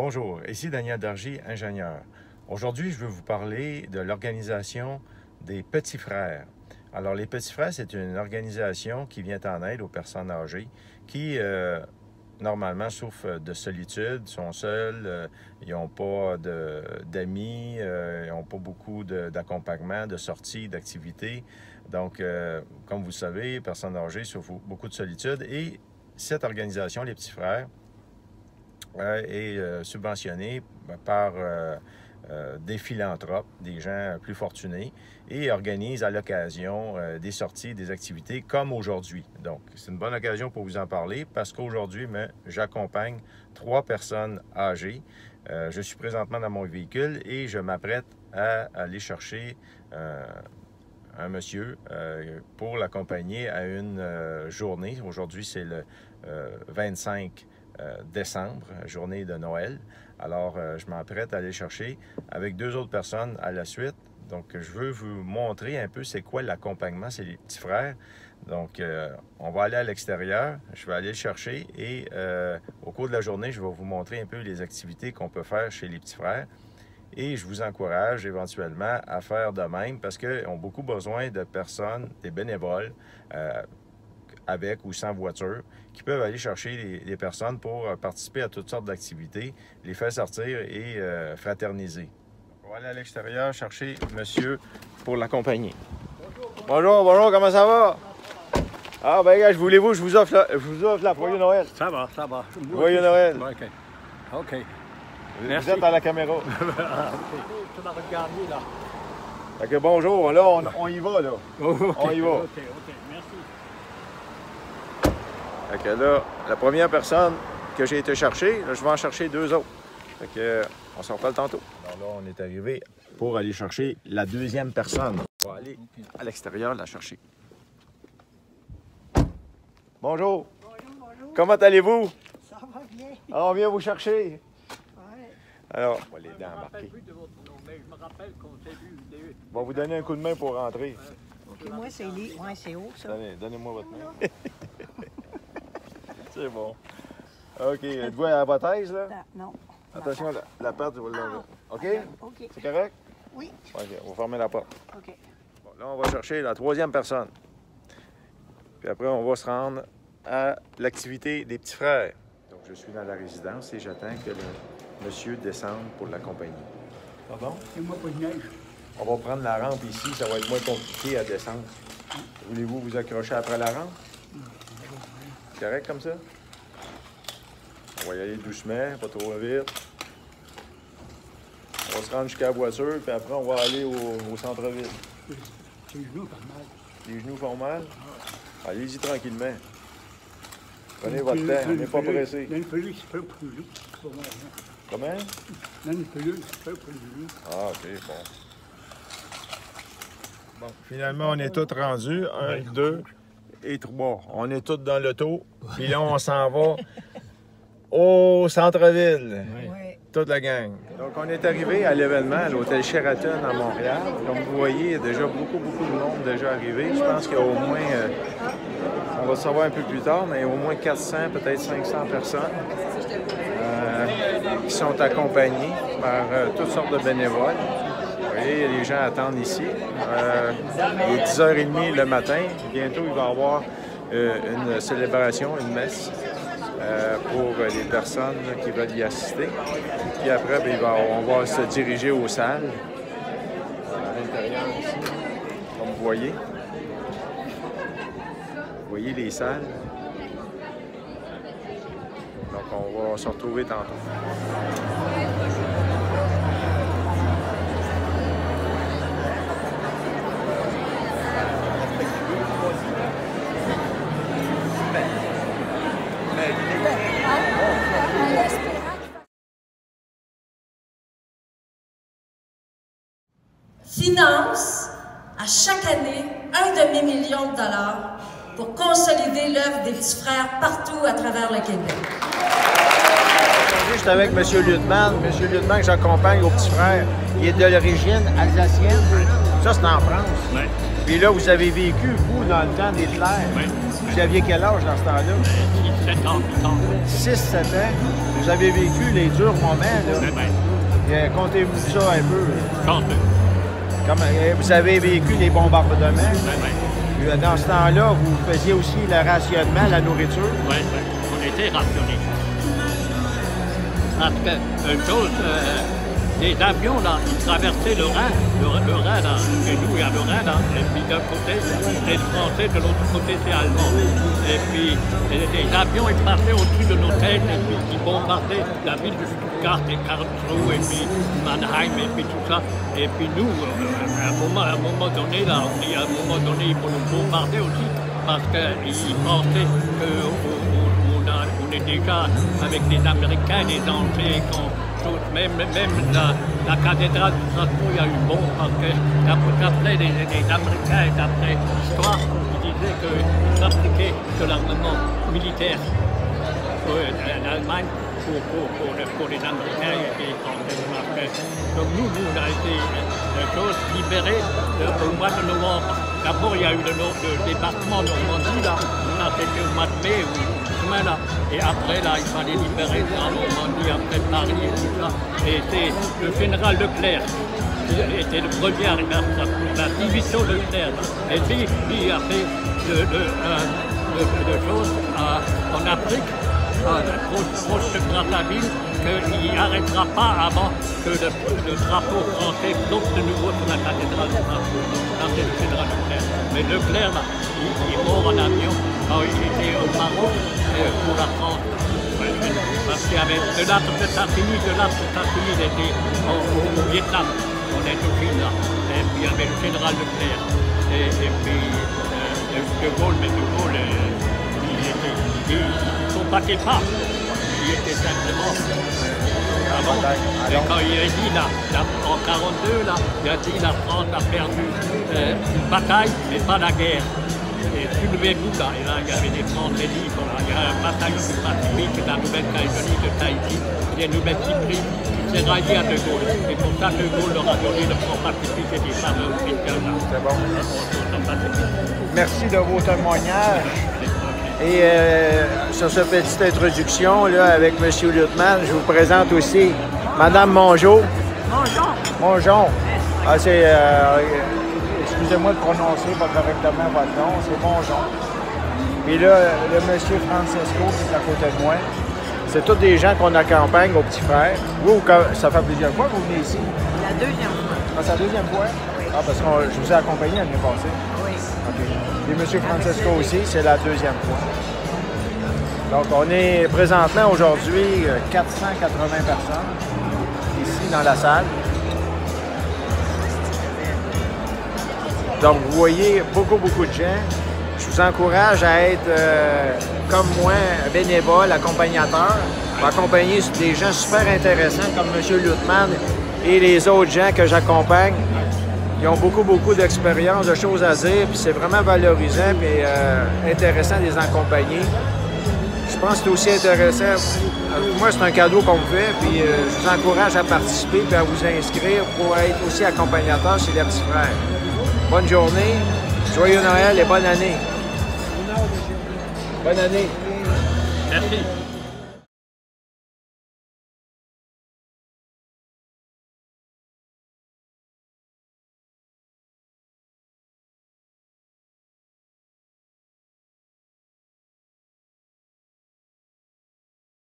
Bonjour, ici Daniel Dargy, ingénieur. Aujourd'hui, je veux vous parler de l'organisation des Petits Frères. Alors, les Petits Frères, c'est une organisation qui vient en aide aux personnes âgées qui, normalement, souffrent de solitude, sont seuls, ils n'ont pas d'amis, ils n'ont pas beaucoup d'accompagnement, de sorties, d'activités. Donc, comme vous le savez, les personnes âgées souffrent beaucoup de solitude et cette organisation, les Petits Frères, est subventionné par des philanthropes, des gens plus fortunés, et organise à l'occasion des sorties, des activités comme aujourd'hui. Donc, c'est une bonne occasion pour vous en parler parce qu'aujourd'hui, j'accompagne 3 personnes âgées. Je suis présentement dans mon véhicule et je m'apprête à aller chercher un monsieur pour l'accompagner à une journée. Aujourd'hui, c'est le 25 décembre, journée de Noël. Alors, je m'apprête à aller chercher avec 2 autres personnes à la suite. Donc, je veux vous montrer un peu c'est quoi l'accompagnement, c'est les petits frères. Donc, on va aller à l'extérieur, je vais aller le chercher et au cours de la journée, je vais vous montrer un peu les activités qu'on peut faire chez les petits frères. Et je vous encourage éventuellement à faire de même parce qu'ils ont beaucoup besoin de personnes, des bénévoles, avec ou sans voiture, qui peuvent aller chercher les personnes pour participer à toutes sortes d'activités, les faire sortir et fraterniser. On va aller à l'extérieur chercher monsieur pour l'accompagner. Bonjour, bonjour, comment ça va? Ah, ben, gars, je vous offre la Joyeux Noël. Ça va, ça va. Joyeux Noël. OK. OK. Vous êtes à la caméra. OK. Tu m'as regardé, là. Fait que bonjour, là, on y va, là. Okay. On y va. OK, merci. Fait que là, la première personne que j'ai été chercher, là, je vais en chercher 2 autres. Fait que, on s'en reparle tantôt. Alors là, on est arrivé pour aller chercher la 2e personne. On va aller à l'extérieur la chercher. Bonjour. Bonjour. Comment allez-vous? Ça va bien. Ah, on vient vous chercher. Ouais. Alors, on va l'aider Je à me rappelle embarquer. plus de votre nom, mais je me rappelle qu'on s'est vu. On va vous donner un coup de main pour rentrer. OK, moi, c'est les... Ouais, c'est haut, ça. Donnez-moi votre main. C'est bon. OK, êtes-vous à votre aise, là? Non. Attention, la porte, je vais l'enlever. OK? OK. C'est correct? Oui. OK, on va fermer la porte. OK. Bon, là, on va chercher la 3e personne. Puis après, on va se rendre à l'activité des petits frères. Donc, je suis dans la résidence et j'attends que le monsieur descende pour l'accompagner. Pardon? C'est moi pas de neige. On va prendre la rampe ici, ça va être moins compliqué à descendre. Voulez-vous vous accrocher après la rampe? C'est correct comme ça? On va y aller doucement, pas trop vite. On va se rendre jusqu'à la voiture, puis après, on va aller au centre-ville. Les genoux font mal. Les genoux font mal? Allez-y tranquillement. Prenez votre temps, on n'est pas pressé. Dans une peluche, c'est pas pour les genoux. C'est pas mal, hein. Comment? Dans une peluche, c'est pas pour les genoux. Ah, OK, bon. Bon, finalement, on est tous rendus. 1, 2 et 3. On est tous dans l'auto. Puis là, on s'en va au centre-ville. Oui. Toute la gang. Donc, on est arrivé à l'événement à l'hôtel Sheraton à Montréal. Comme vous voyez, il y a déjà beaucoup de monde déjà arrivé. Je pense qu'il y a au moins, on va le savoir un peu plus tard, mais au moins 400, peut-être 500 personnes qui sont accompagnées par toutes sortes de bénévoles. Vous voyez, les gens attendent ici. Il est 10h30 le matin. Bientôt, il va y avoir une célébration, une messe. Pour les personnes qui veulent y assister. Puis après, bien, on va se diriger aux salles à l'intérieur ici, comme vous voyez. Vous voyez les salles. Donc, on va se retrouver tantôt. Finance à chaque année un demi-million de dollars pour consolider l'œuvre des petits frères partout à travers le Québec. Aujourd'hui, je suis avec M. Lieutenant. M. Lieutenant que j'accompagne au petit frère. Il est de l'origine alsacienne. Ça, c'est en France. Oui. Puis là, vous avez vécu, vous, dans le temps des Clairs. Oui. Vous aviez quel âge dans ce temps-là? 7 ans, 8 ans. 6-7 ans. Vous avez vécu les durs moments, là. Eh bien, Contez-vous ça un peu. chanceux. Vous avez vécu les bombardements. Eh bien, Puis, dans ce temps-là, vous faisiez aussi le rationnement, la nourriture. oui, oui. On était rationnés. Parce que, une chose, les avions, là, ils traversaient le Rhin, là, chez nous, il y a le Rhin, là, et puis d'un côté, c'est le français, de l'autre côté, c'est allemand. Et puis, les avions, ils passaient au-dessus de nos têtes, et puis ils bombardaient la ville de Stuttgart et Karlsruhe, et puis Mannheim, et puis tout ça. Et puis nous, à un moment donné, là, ils vont nous bombarder aussi, parce qu'ils pensaient qu'on est déjà avec les Américains, les Anglais, même la cathédrale de Strasbourg, il y a eu bon, parce que d'après les Américains et d'après l'histoire, ils disaient qu'ils fabriquaient de l'armement militaire en Allemagne pour les Américains et les Français. Donc nous, on a été libérés au mois de novembre. D'abord, il y a eu le débarquement de Normandie, là, ça c'était au mois de mai ou là. Et après, là, il fallait libérer en Normandie, après Paris et tout ça. Et c'est le général Leclerc qui était le premier arrivé à la division Leclerc. Et puis, il a fait de choses en Afrique, proche de Brazzaville, qu'il n'arrêtera pas avant que le drapeau français flotte de nouveau sur la cathédrale de Strasbourg. Ça, c'est le général Leclerc. Mais Leclerc, là, il est mort en avion quand il était au Maroc pour la France. Parce qu'il y avait de l'âtre de Tassini, il était au Vietnam, on est au Chine, là. Et puis il y avait le général Leclerc. Et puis De Gaulle, mais De Gaulle, il ne combattait pas. Il était simplement avant. Et quand il a dit, là, en 1942, là, il a dit la France a perdu une bataille, mais pas la guerre. Et soulevez-vous, là, et là, il y avait des Français libres, là. Il y a un bataillon du Pacifique de la Nouvelle-Calédonie, de Tahiti, qui est Nouvelle-Cyprie, qui s'est rallié à De Gaulle. Et pour ça, De Gaulle leur a donné le front Pacifique et des fameux Christians, là. C'est bon. Merci de vos témoignages. Et sur cette petite introduction là, avec M. Luttmann, je vous présente aussi Mme Mongeau. Mongeon. Ah, c'est, excusez-moi de prononcer pas correctement votre nom, c'est Mongeon. Et là, le M. Francesco qui est à côté de moi, c'est tous des gens qu'on accompagne au petit frère. Vous, ça fait plusieurs fois que vous venez ici? La deuxième fois. Ah, c'est la deuxième fois? Oui. Ah, parce que je vous ai accompagné l'année passée. Oui. OK. Et M. Francesco aussi, c'est la deuxième fois. Donc, on est présentement aujourd'hui 480 personnes ici dans la salle. Donc, vous voyez beaucoup de gens. Je vous encourage à être, comme moi, bénévole, accompagnateur, pour accompagner des gens super intéressants comme M. Luttmann et les autres gens que j'accompagne. Ils ont beaucoup d'expérience, de choses à dire, puis c'est vraiment valorisant et intéressant de les accompagner. Je pense que c'est aussi intéressant. Moi, c'est un cadeau qu'on me fait, puis je vous encourage à participer et à vous inscrire pour être aussi accompagnateur chez les petits frères. Bonne journée, joyeux Noël et bonne année. Bonne année. Merci.